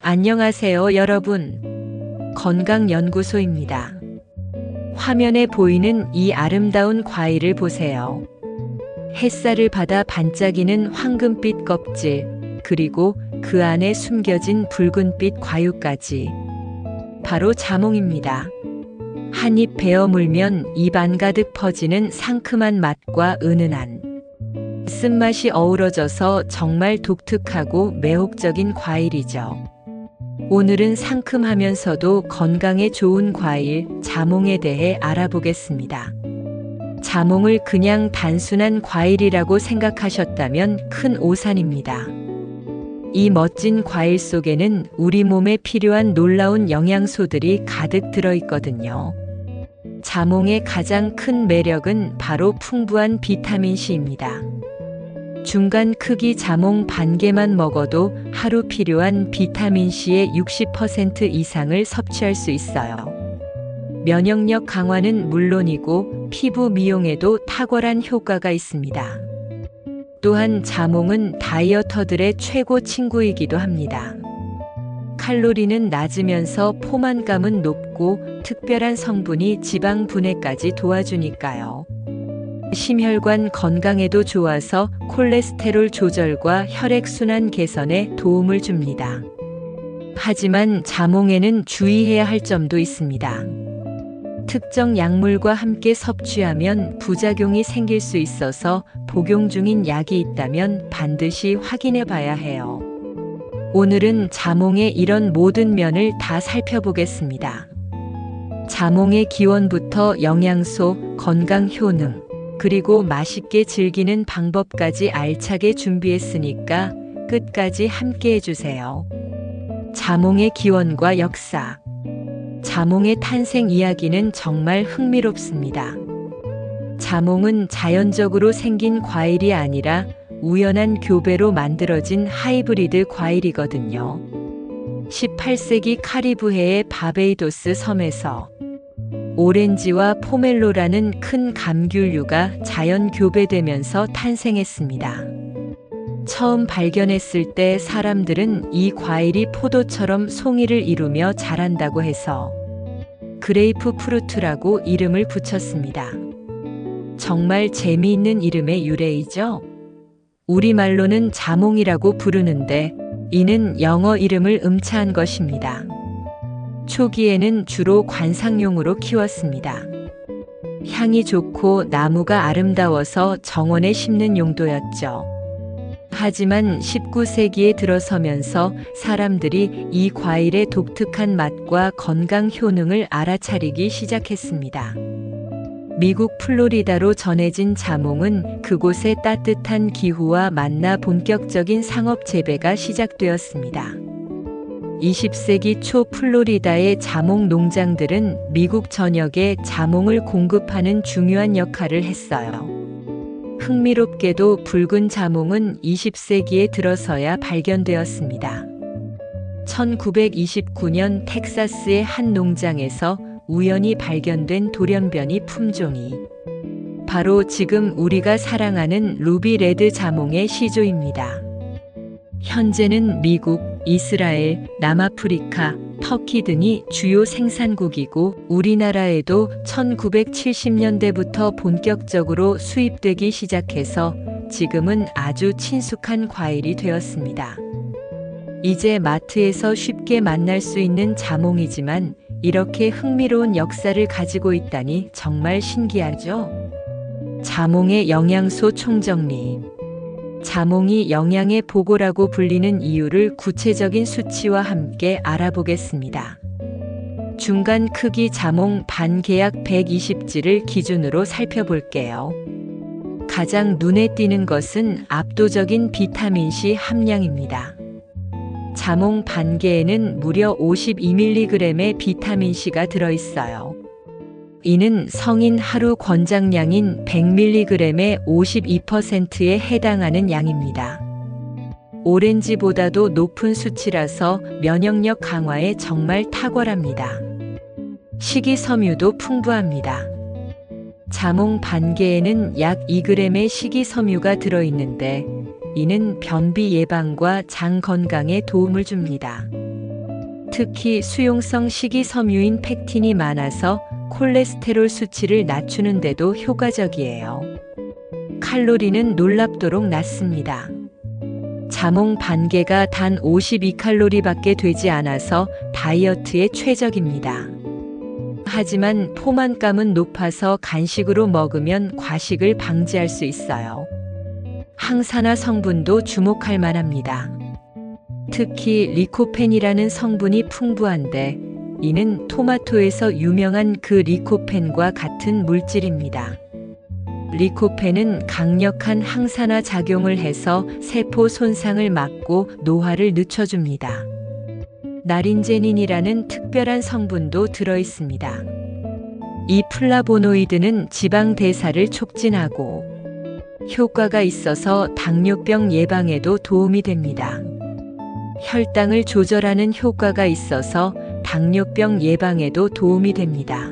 안녕하세요, 여러분. 건강연구소입니다. 화면에 보이는 이 아름다운 과일을 보세요. 햇살을 받아 반짝이는 황금빛 껍질, 그리고 그 안에 숨겨진 붉은빛 과육까지. 바로 자몽입니다. 한 입 베어 물면 입 안 가득 퍼지는 상큼한 맛과 은은한 쓴맛이 어우러져서 정말 독특하고 매혹적인 과일이죠. 오늘은 상큼하면서도 건강에 좋은 과일, 자몽에 대해 알아보겠습니다. 자몽을 그냥 단순한 과일이라고 생각하셨다면 큰 오산입니다. 이 멋진 과일 속에는 우리 몸에 필요한 놀라운 영양소들이 가득 들어있거든요. 자몽의 가장 큰 매력은 바로 풍부한 비타민C입니다. 중간 크기 자몽 반 개만 먹어도 하루 필요한 비타민C의 60% 이상을 섭취할 수 있어요. 면역력 강화는 물론이고 피부 미용에도 탁월한 효과가 있습니다. 또한 자몽은 다이어터들의 최고 친구이기도 합니다. 칼로리는 낮으면서 포만감은 높고 특별한 성분이 지방 분해까지 도와주니까요. 심혈관 건강에도 좋아서 콜레스테롤 조절과 혈액순환 개선에 도움을 줍니다. 하지만 자몽에는 주의해야 할 점도 있습니다. 특정 약물과 함께 섭취하면 부작용이 생길 수 있어서 복용 중인 약이 있다면 반드시 확인해 봐야 해요. 오늘은 자몽의 이런 모든 면을 다 살펴보겠습니다. 자몽의 기원부터 영양소, 건강 효능, 그리고 맛있게 즐기는 방법까지 알차게 준비했으니까 끝까지 함께 해주세요. 자몽의 기원과 역사. 자몽의 탄생 이야기는 정말 흥미롭습니다. 자몽은 자연적으로 생긴 과일이 아니라 우연한 교배로 만들어진 하이브리드 과일이거든요. 18세기 카리브해의 바베이도스 섬에서 오렌지와 포멜로라는 큰 감귤류가 자연 교배되면서 탄생했습니다. 처음 발견했을 때 사람들은 이 과일이 포도처럼 송이를 이루며 자란다고 해서 그레이프 프루트라고 이름을 붙였습니다. 정말 재미있는 이름의 유래이죠? 우리말로는 자몽이라고 부르는데 이는 영어 이름을 음차한 것입니다. 초기에는 주로 관상용으로 키웠습니다. 향이 좋고 나무가 아름다워서 정원에 심는 용도였죠. 하지만 19세기에 들어서면서 사람들이 이 과일의 독특한 맛과 건강 효능을 알아차리기 시작했습니다. 미국 플로리다로 전해진 자몽은 그곳의 따뜻한 기후와 만나 본격적인 상업 재배가 시작되었습니다. 20세기 초 플로리다의 자몽 농장들은 미국 전역에 자몽을 공급하는 중요한 역할을 했어요. 흥미롭게도 붉은 자몽은 20세기에 들어서야 발견되었습니다. 1929년 텍사스의 한 농장에서 우연히 발견된 돌연변이 품종이 바로 지금 우리가 사랑하는 루비 레드 자몽의 시조입니다. 현재는 미국, 이스라엘, 남아프리카, 터키 등이 주요 생산국이고 우리나라에도 1970년대부터 본격적으로 수입되기 시작해서 지금은 아주 친숙한 과일이 되었습니다. 이제 마트에서 쉽게 만날 수 있는 자몽이지만 이렇게 흥미로운 역사를 가지고 있다니 정말 신기하죠? 자몽의 영양소 총정리. 자몽이 영양의 보고라고 불리는 이유를 구체적인 수치와 함께 알아보겠습니다. 중간 크기 자몽 반 개약 120지를 기준으로 살펴볼게요. 가장 눈에 띄는 것은 압도적인 비타민C 함량입니다. 자몽 반 개에는 무려 52mg의 비타민C가 들어있어요. 이는 성인 하루 권장량인 100mg의 52%에 해당하는 양입니다. 오렌지보다도 높은 수치라서 면역력 강화에 정말 탁월합니다. 식이섬유도 풍부합니다. 자몽 반 개에는 약 2g의 식이섬유가 들어있는데 이는 변비 예방과 장 건강에 도움을 줍니다. 특히 수용성 식이섬유인 펙틴이 많아서 콜레스테롤 수치를 낮추는 데도 효과적이에요. 칼로리는 놀랍도록 낮습니다. 자몽 반개가 단 52칼로리밖에 되지 않아서 다이어트에 최적입니다. 하지만 포만감은 높아서 간식으로 먹으면 과식을 방지할 수 있어요. 항산화 성분도 주목할 만합니다. 특히 리코펜이라는 성분이 풍부한데 이는 토마토에서 유명한 그 리코펜과 같은 물질입니다. 리코펜은 강력한 항산화 작용을 해서 세포 손상을 막고 노화를 늦춰줍니다. 나린제닌이라는 특별한 성분도 들어있습니다. 이 플라보노이드는 지방 대사를 촉진하고 효과가 있어서 당뇨병 예방에도 도움이 됩니다. 혈당을 조절하는 효과가 있어서 당뇨병 예방에도 도움이 됩니다.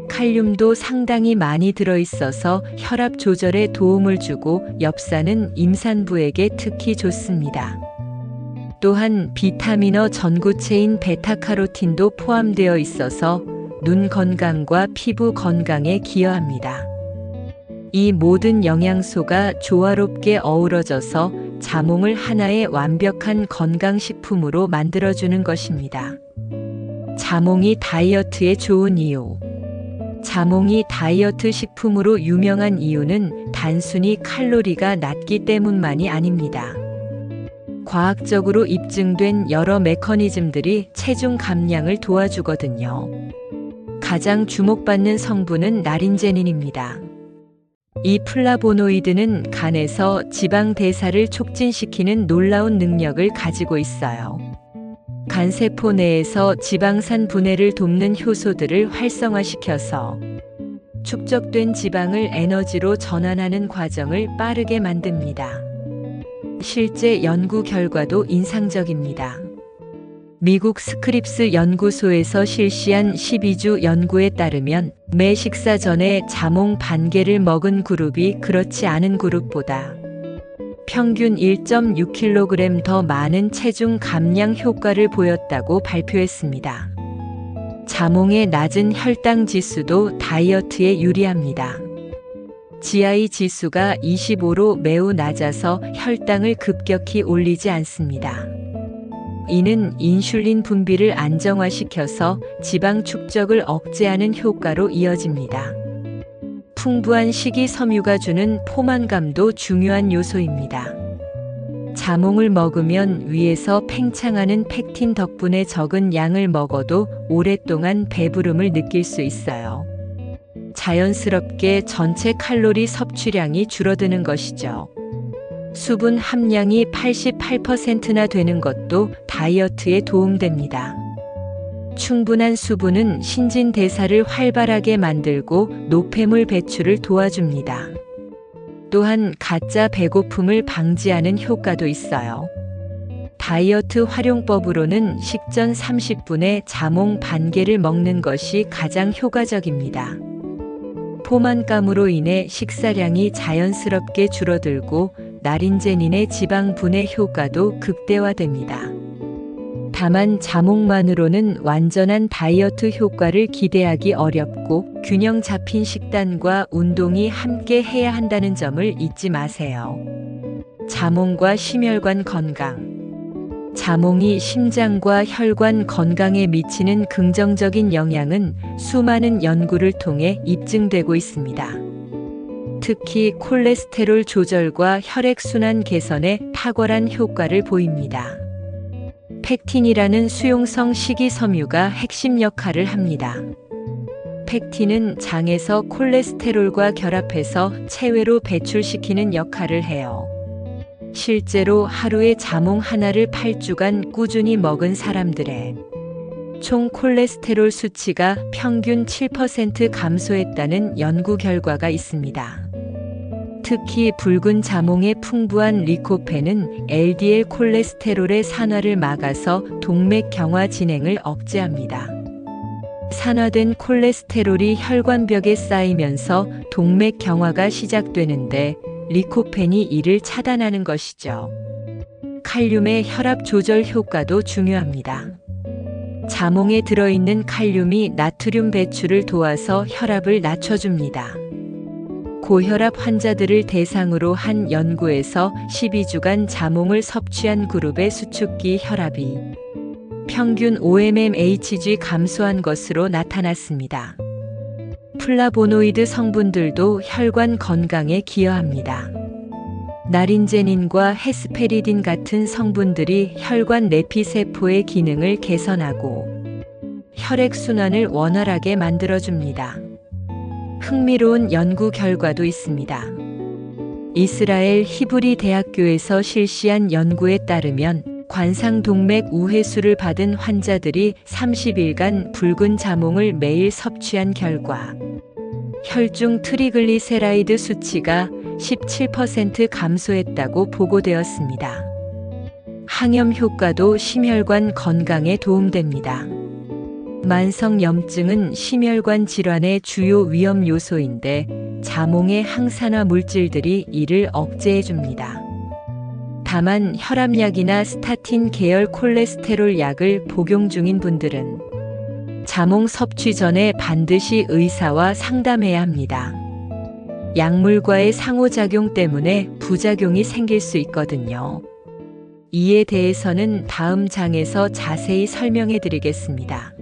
칼륨도 상당히 많이 들어있어서 혈압 조절에 도움을 주고 엽산은 임산부에게 특히 좋습니다. 또한 비타민어 전구체인 베타카로틴도 포함되어 있어서 눈 건강과 피부 건강에 기여합니다. 이 모든 영양소가 조화롭게 어우러져서 자몽을 하나의 완벽한 건강식품으로 만들어주는 것입니다. 자몽이 다이어트에 좋은 이유. 자몽이 다이어트 식품으로 유명한 이유는 단순히 칼로리가 낮기 때문만이 아닙니다. 과학적으로 입증된 여러 메커니즘들이 체중 감량을 도와주거든요. 가장 주목받는 성분은 나린제닌입니다. 이 플라보노이드는 간에서 지방 대사를 촉진시키는 놀라운 능력을 가지고 있어요. 간세포 내에서 지방산 분해를 돕는 효소들을 활성화시켜서 축적된 지방을 에너지로 전환하는 과정을 빠르게 만듭니다. 실제 연구 결과도 인상적입니다. 미국 스크립스 연구소에서 실시한 12주 연구에 따르면 매 식사 전에 자몽 반개를 먹은 그룹이 그렇지 않은 그룹보다 평균 1.6kg 더 많은 체중 감량 효과를 보였다고 발표했습니다. 자몽의 낮은 혈당 지수도 다이어트에 유리합니다. GI 지수가 25로 매우 낮아서 혈당을 급격히 올리지 않습니다. 이는 인슐린 분비를 안정화시켜서 지방 축적을 억제하는 효과로 이어집니다. 풍부한 식이섬유가 주는 포만감도 중요한 요소입니다. 자몽을 먹으면 위에서 팽창하는 펙틴 덕분에 적은 양을 먹어도 오랫동안 배부름을 느낄 수 있어요. 자연스럽게 전체 칼로리 섭취량이 줄어드는 것이죠. 수분 함량이 88%나 되는 것도 다이어트에 도움됩니다. 충분한 수분은 신진대사를 활발하게 만들고 노폐물 배출을 도와줍니다. 또한 가짜 배고픔을 방지하는 효과도 있어요. 다이어트 활용법으로는 식전 30분에 자몽 반개를 먹는 것이 가장 효과적입니다. 포만감으로 인해 식사량이 자연스럽게 줄어들고 나린제닌의 지방 분해 효과도 극대화됩니다. 다만 자몽만으로는 완전한 다이어트 효과를 기대하기 어렵고 균형 잡힌 식단과 운동이 함께 해야 한다는 점을 잊지 마세요. 자몽과 심혈관 건강. 자몽이 심장과 혈관 건강에 미치는 긍정적인 영향은 수많은 연구를 통해 입증되고 있습니다. 특히 콜레스테롤 조절과 혈액순환 개선에 탁월한 효과를 보입니다. 펙틴이라는 수용성 식이섬유가 핵심 역할을 합니다. 펙틴은 장에서 콜레스테롤과 결합해서 체외로 배출시키는 역할을 해요. 실제로 하루에 자몽 하나를 8주간 꾸준히 먹은 사람들의 총 콜레스테롤 수치가 평균 7% 감소했다는 연구 결과가 있습니다. 특히 붉은 자몽의 풍부한 리코펜은 LDL 콜레스테롤의 산화를 막아서 동맥 경화 진행을 억제합니다. 산화된 콜레스테롤이 혈관벽에 쌓이면서 동맥 경화가 시작되는데 리코펜이 이를 차단하는 것이죠. 칼륨의 혈압 조절 효과도 중요합니다. 자몽에 들어있는 칼륨이 나트륨 배출을 도와서 혈압을 낮춰줍니다. 고혈압 환자들을 대상으로 한 연구에서 12주간 자몽을 섭취한 그룹의 수축기 혈압이 평균 5mmHg 감소한 것으로 나타났습니다. 플라보노이드 성분들도 혈관 건강에 기여합니다. 나린제닌과 헤스페리딘 같은 성분들이 혈관 내피세포의 기능을 개선하고 혈액순환을 원활하게 만들어줍니다. 흥미로운 연구 결과도 있습니다. 이스라엘 히브리 대학교에서 실시한 연구에 따르면 관상동맥 우회수를 받은 환자들이 30일간 붉은 자몽을 매일 섭취한 결과 혈중 트리글리세라이드 수치가 17% 감소했다고 보고되었습니다. 항염 효과도 심혈관 건강에 도움됩니다. 만성염증은 심혈관 질환의 주요 위험 요소인데 자몽의 항산화 물질들이 이를 억제해줍니다. 다만 혈압약이나 스타틴 계열 콜레스테롤 약을 복용 중인 분들은 자몽 섭취 전에 반드시 의사와 상담해야 합니다. 약물과의 상호작용 때문에 부작용이 생길 수 있거든요. 이에 대해서는 다음 장에서 자세히 설명해 드리겠습니다.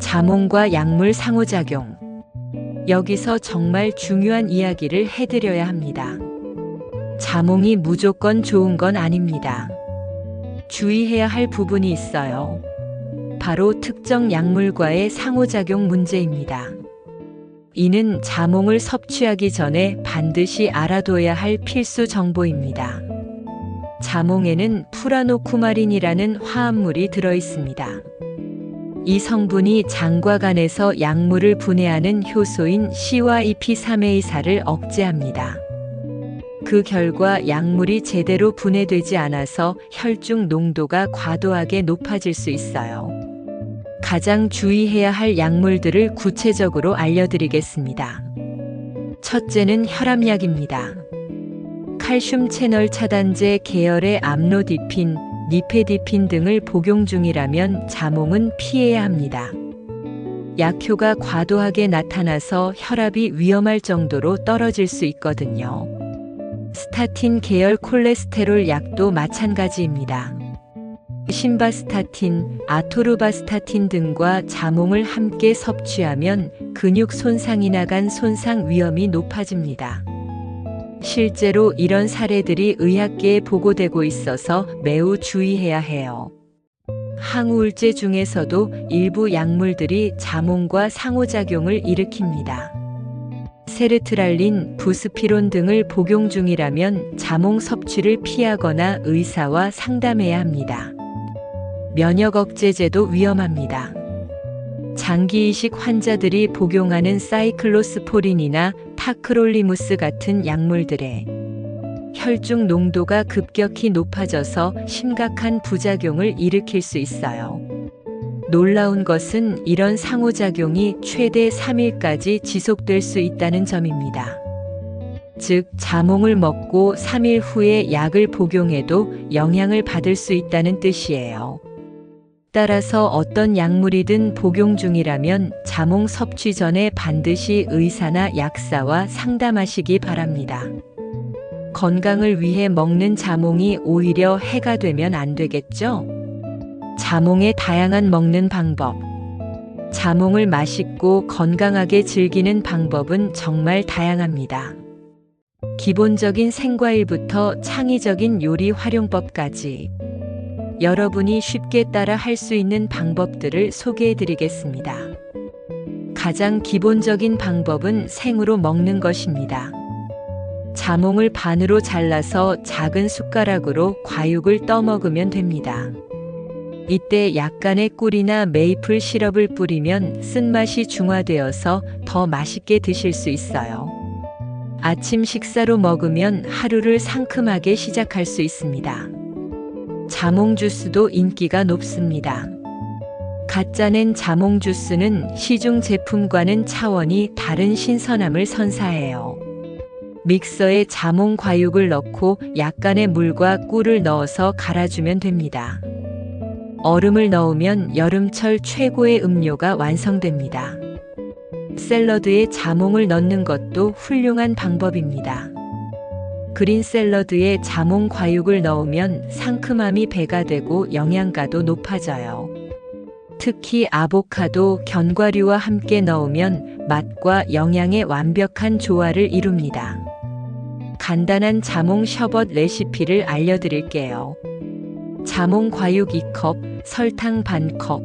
자몽과 약물 상호작용. 여기서 정말 중요한 이야기를 해드려야 합니다. 자몽이 무조건 좋은 건 아닙니다. 주의해야 할 부분이 있어요. 바로 특정 약물과의 상호작용 문제입니다. 이는 자몽을 섭취하기 전에 반드시 알아둬야 할 필수 정보입니다. 자몽에는 푸라노쿠마린이라는 화합물이 들어있습니다. 이 성분이 장과 간에서 약물을 분해하는 효소인 C-YP3A사를 억제합니다. 그 결과 약물이 제대로 분해되지 않아서 혈중 농도가 과도하게 높아질 수 있어요. 가장 주의해야 할 약물들을 구체적으로 알려드리겠습니다. 첫째는 혈압약입니다. 칼슘 채널 차단제 계열의 암로디핀, 니페디핀 등을 복용 중이라면 자몽은 피해야 합니다. 약효가 과도하게 나타나서 혈압이 위험할 정도로 떨어질 수 있거든요. 스타틴 계열 콜레스테롤 약도 마찬가지입니다. 심바스타틴, 아토르바스타틴 등과 자몽을 함께 섭취하면 근육 손상이나 간 손상 위험이 높아집니다. 실제로 이런 사례들이 의학계에 보고되고 있어서 매우 주의해야 해요. 항우울제 중에서도 일부 약물들이 자몽과 상호작용을 일으킵니다. 세르트랄린, 부스피론 등을 복용 중이라면 자몽 섭취를 피하거나 의사와 상담해야 합니다. 면역 억제제도 위험합니다. 장기 이식 환자들이 복용하는 사이클로스포린이나 타크롤리무스 같은 약물들의 혈중 농도가 급격히 높아져서 심각한 부작용을 일으킬 수 있어요. 놀라운 것은 이런 상호작용이 최대 3일까지 지속될 수 있다는 점입니다. 즉, 자몽을 먹고 3일 후에 약을 복용해도 영향을 받을 수 있다는 뜻이에요. 따라서 어떤 약물이든 복용 중이라면 자몽 섭취 전에 반드시 의사나 약사와 상담하시기 바랍니다. 건강을 위해 먹는 자몽이 오히려 해가 되면 안 되겠죠? 자몽의 다양한 먹는 방법. 자몽을 맛있고 건강하게 즐기는 방법은 정말 다양합니다. 기본적인 생과일부터 창의적인 요리 활용법까지 여러분이 쉽게 따라 할 수 있는 방법들을 소개해 드리겠습니다. 가장 기본적인 방법은 생으로 먹는 것입니다. 자몽을 반으로 잘라서 작은 숟가락으로 과육을 떠먹으면 됩니다. 이때 약간의 꿀이나 메이플 시럽을 뿌리면 쓴맛이 중화되어서 더 맛있게 드실 수 있어요. 아침 식사로 먹으면 하루를 상큼하게 시작할 수 있습니다. 자몽 주스도 인기가 높습니다. 갓 짜낸 자몽 주스는 시중 제품과는 차원이 다른 신선함을 선사해요. 믹서에 자몽 과육을 넣고 약간의 물과 꿀을 넣어서 갈아주면 됩니다. 얼음을 넣으면 여름철 최고의 음료가 완성됩니다. 샐러드에 자몽을 넣는 것도 훌륭한 방법입니다. 그린 샐러드에 자몽 과육을 넣으면 상큼함이 배가 되고 영양가도 높아져요. 특히 아보카도, 견과류와 함께 넣으면 맛과 영양의 완벽한 조화를 이룹니다. 간단한 자몽 셔벗 레시피를 알려드릴게요. 자몽 과육 2컵, 설탕 반컵,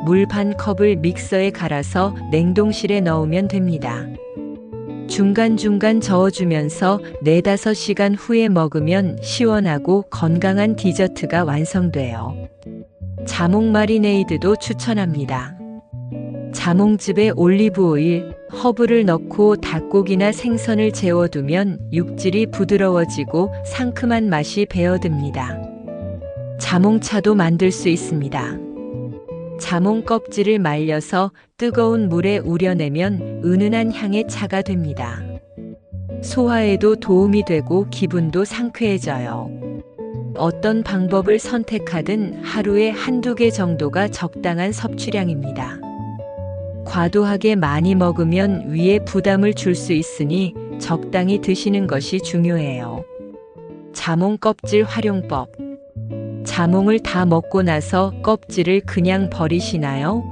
물 반컵을 믹서에 갈아서 냉동실에 넣으면 됩니다. 중간중간 저어주면서 4~5시간 후에 먹으면 시원하고 건강한 디저트가 완성돼요. 자몽 마리네이드도 추천합니다. 자몽즙에 올리브오일, 허브를 넣고 닭고기나 생선을 재워두면 육질이 부드러워지고 상큼한 맛이 배어듭니다. 자몽차도 만들 수 있습니다. 자몽 껍질을 말려서 뜨거운 물에 우려내면 은은한 향의 차가 됩니다. 소화에도 도움이 되고 기분도 상쾌해져요. 어떤 방법을 선택하든 하루에 1~2개 정도가 적당한 섭취량입니다. 과도하게 많이 먹으면 위에 부담을 줄 수 있으니 적당히 드시는 것이 중요해요. 자몽 껍질 활용법. 자몽을 다 먹고 나서 껍질을 그냥 버리시나요?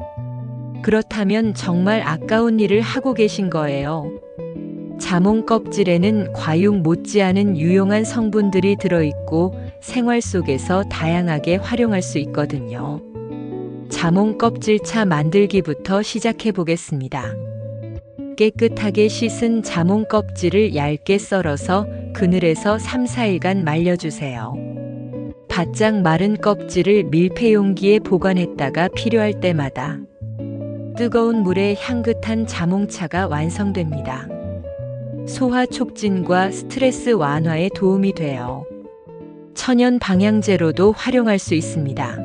그렇다면 정말 아까운 일을 하고 계신 거예요. 자몽 껍질에는 과육 못지않은 유용한 성분들이 들어있고 생활 속에서 다양하게 활용할 수 있거든요. 자몽 껍질차 만들기부터 시작해 보겠습니다. 깨끗하게 씻은 자몽 껍질을 얇게 썰어서 그늘에서 3~4일간 말려주세요. 바짝 마른 껍질을 밀폐용기에 보관했다가 필요할 때마다 뜨거운 물에 향긋한 자몽차가 완성됩니다. 소화 촉진과 스트레스 완화에 도움이 돼요. 천연 방향제로도 활용할 수 있습니다.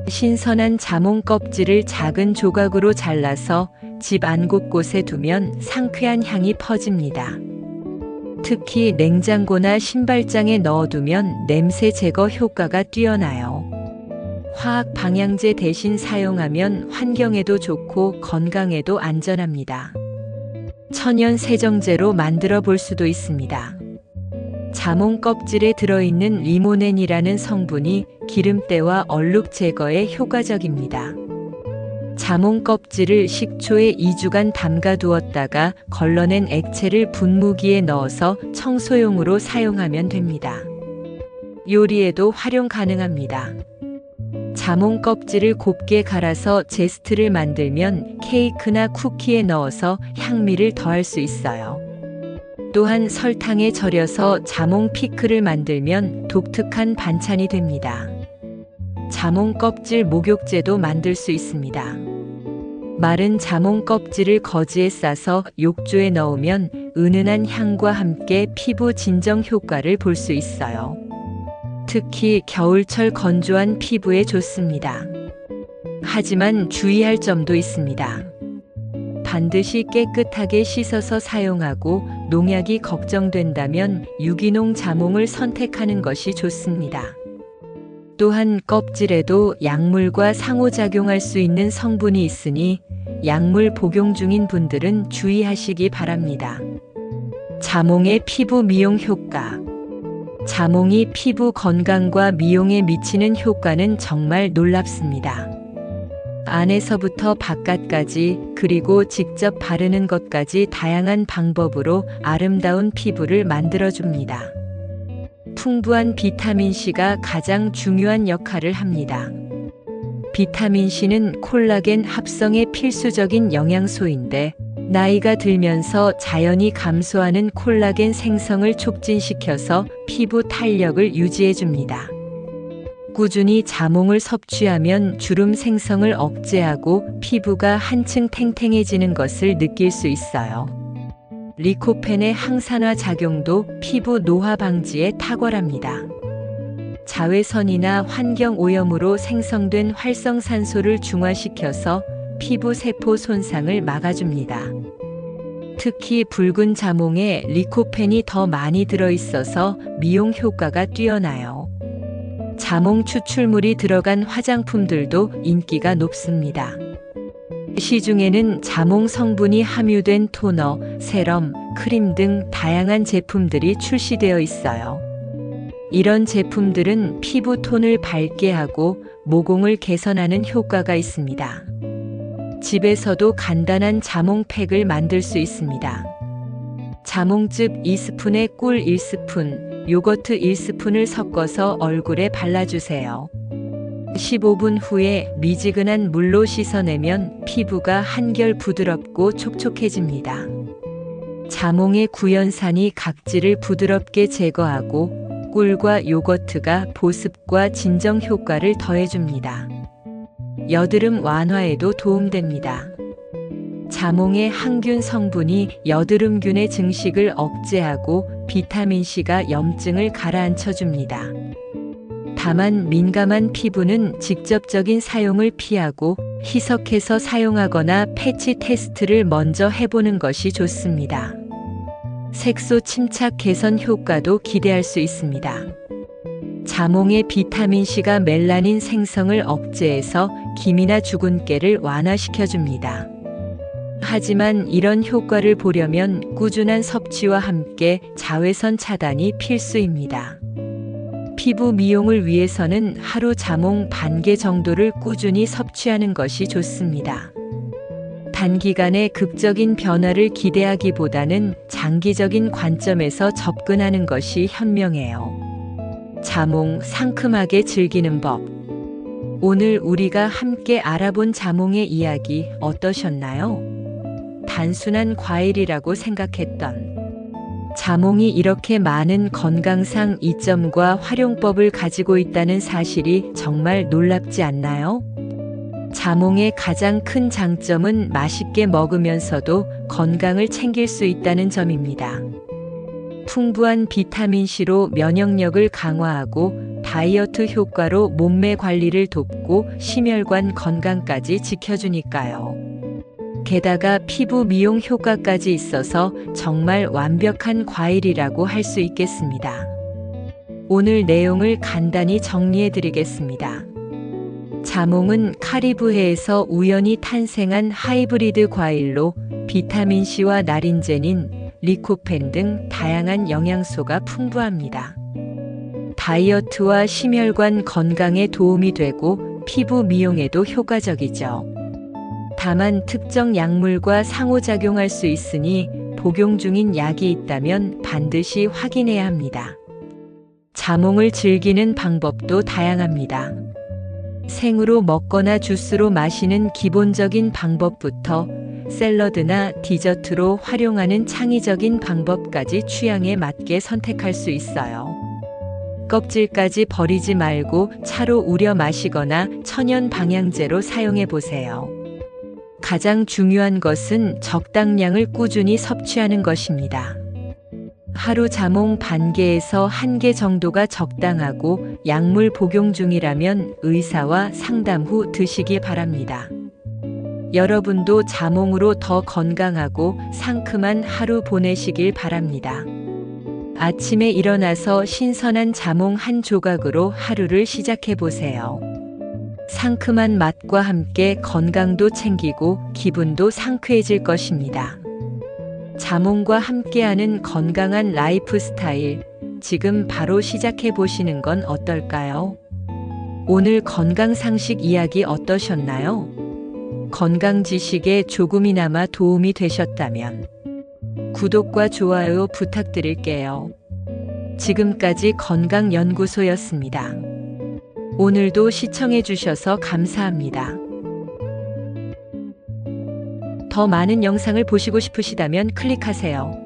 신선한 자몽 껍질을 작은 조각으로 잘라서 집 안 곳곳에 두면 상쾌한 향이 퍼집니다. 특히 냉장고나 신발장에 넣어두면 냄새 제거 효과가 뛰어나요. 화학 방향제 대신 사용하면 환경에도 좋고 건강에도 안전합니다. 천연 세정제로 만들어 볼 수도 있습니다. 자몽 껍질에 들어있는 리모넨이라는 성분이 기름때와 얼룩 제거에 효과적입니다. 자몽 껍질을 식초에 2주간 담가 두었다가 걸러낸 액체를 분무기에 넣어서 청소용으로 사용하면 됩니다. 요리에도 활용 가능합니다. 자몽 껍질을 곱게 갈아서 제스트를 만들면 케이크나 쿠키에 넣어서 향미를 더할 수 있어요. 또한 설탕에 절여서 자몽 피클을 만들면 독특한 반찬이 됩니다. 자몽 껍질 목욕제도 만들 수 있습니다. 마른 자몽 껍질을 거즈에 싸서 욕조에 넣으면 은은한 향과 함께 피부 진정 효과를 볼 수 있어요. 특히 겨울철 건조한 피부에 좋습니다. 하지만 주의할 점도 있습니다. 반드시 깨끗하게 씻어서 사용하고 농약이 걱정된다면 유기농 자몽을 선택하는 것이 좋습니다. 또한 껍질에도 약물과 상호작용할 수 있는 성분이 있으니 약물 복용 중인 분들은 주의하시기 바랍니다. 자몽의 피부 미용 효과. 자몽이 피부 건강과 미용에 미치는 효과는 정말 놀랍습니다. 안에서부터 바깥까지 그리고 직접 바르는 것까지 다양한 방법으로 아름다운 피부를 만들어줍니다. 풍부한 비타민C가 가장 중요한 역할을 합니다. 비타민C는 콜라겐 합성에 필수적인 영양소인데 나이가 들면서 자연히 감소하는 콜라겐 생성을 촉진시켜서 피부 탄력을 유지해줍니다. 꾸준히 자몽을 섭취하면 주름 생성을 억제하고 피부가 한층 탱탱해지는 것을 느낄 수 있어요. 리코펜의 항산화 작용도 피부 노화 방지에 탁월합니다. 자외선이나 환경 오염으로 생성된 활성산소를 중화시켜서 피부 세포 손상을 막아줍니다. 특히 붉은 자몽에 리코펜이 더 많이 들어있어서 미용 효과가 뛰어나요. 자몽 추출물이 들어간 화장품들도 인기가 높습니다. 시중에는 자몽 성분이 함유된 토너, 세럼, 크림 등 다양한 제품들이 출시되어 있어요. 이런 제품들은 피부 톤을 밝게 하고 모공을 개선하는 효과가 있습니다. 집에서도 간단한 자몽팩을 만들 수 있습니다. 자몽즙 2스푼에 꿀 1스푼, 요거트 1스푼을 섞어서 얼굴에 발라주세요. 15분 후에 미지근한 물로 씻어내면 피부가 한결 부드럽고 촉촉해집니다. 자몽의 구연산이 각질을 부드럽게 제거하고 꿀과 요거트가 보습과 진정 효과를 더해줍니다. 여드름 완화에도 도움됩니다. 자몽의 항균 성분이 여드름균의 증식을 억제하고 비타민C가 염증을 가라앉혀줍니다. 다만 민감한 피부는 직접적인 사용을 피하고 희석해서 사용하거나 패치 테스트를 먼저 해보는 것이 좋습니다. 색소 침착 개선 효과도 기대할 수 있습니다. 자몽의 비타민C가 멜라닌 생성을 억제해서 기미나 주근깨를 완화시켜줍니다. 하지만 이런 효과를 보려면 꾸준한 섭취와 함께 자외선 차단이 필수입니다. 피부 미용을 위해서는 하루 자몽 반 개 정도를 꾸준히 섭취하는 것이 좋습니다. 단기간에 극적인 변화를 기대하기보다는 장기적인 관점에서 접근하는 것이 현명해요. 자몽 상큼하게 즐기는 법. 오늘 우리가 함께 알아본 자몽의 이야기 어떠셨나요? 단순한 과일이라고 생각했던 자몽이 이렇게 많은 건강상 이점과 활용법을 가지고 있다는 사실이 정말 놀랍지 않나요? 자몽의 가장 큰 장점은 맛있게 먹으면서도 건강을 챙길 수 있다는 점입니다. 풍부한 비타민C로 면역력을 강화하고 다이어트 효과로 몸매 관리를 돕고 심혈관 건강까지 지켜주니까요. 게다가 피부 미용 효과까지 있어서 정말 완벽한 과일이라고 할 수 있겠습니다. 오늘 내용을 간단히 정리해 드리겠습니다. 자몽은 카리브해에서 우연히 탄생한 하이브리드 과일로 비타민C와 나린제닌, 리코펜 등 다양한 영양소가 풍부합니다. 다이어트와 심혈관 건강에 도움이 되고 피부 미용에도 효과적이죠. 다만 특정 약물과 상호작용할 수 있으니 복용 중인 약이 있다면 반드시 확인해야 합니다. 자몽을 즐기는 방법도 다양합니다. 생으로 먹거나 주스로 마시는 기본적인 방법부터 샐러드나 디저트로 활용하는 창의적인 방법까지 취향에 맞게 선택할 수 있어요. 껍질까지 버리지 말고 차로 우려 마시거나 천연 방향제로 사용해 보세요. 가장 중요한 것은 적당량을 꾸준히 섭취하는 것입니다. 하루 자몽 반 개에서 한 개 정도가 적당하고 약물 복용 중이라면 의사와 상담 후 드시기 바랍니다. 여러분도 자몽으로 더 건강하고 상큼한 하루 보내시길 바랍니다. 아침에 일어나서 신선한 자몽 한 조각으로 하루를 시작해 보세요. 상큼한 맛과 함께 건강도 챙기고 기분도 상쾌해질 것입니다. 자몽과 함께하는 건강한 라이프 스타일, 지금 바로 시작해 보시는 건 어떨까요? 오늘 건강상식 이야기 어떠셨나요? 건강 지식에 조금이나마 도움이 되셨다면 구독과 좋아요 부탁드릴게요. 지금까지 건강연구소였습니다. 오늘도 시청해 주셔서 감사합니다. 더 많은 영상을 보시고 싶으시다면 클릭하세요.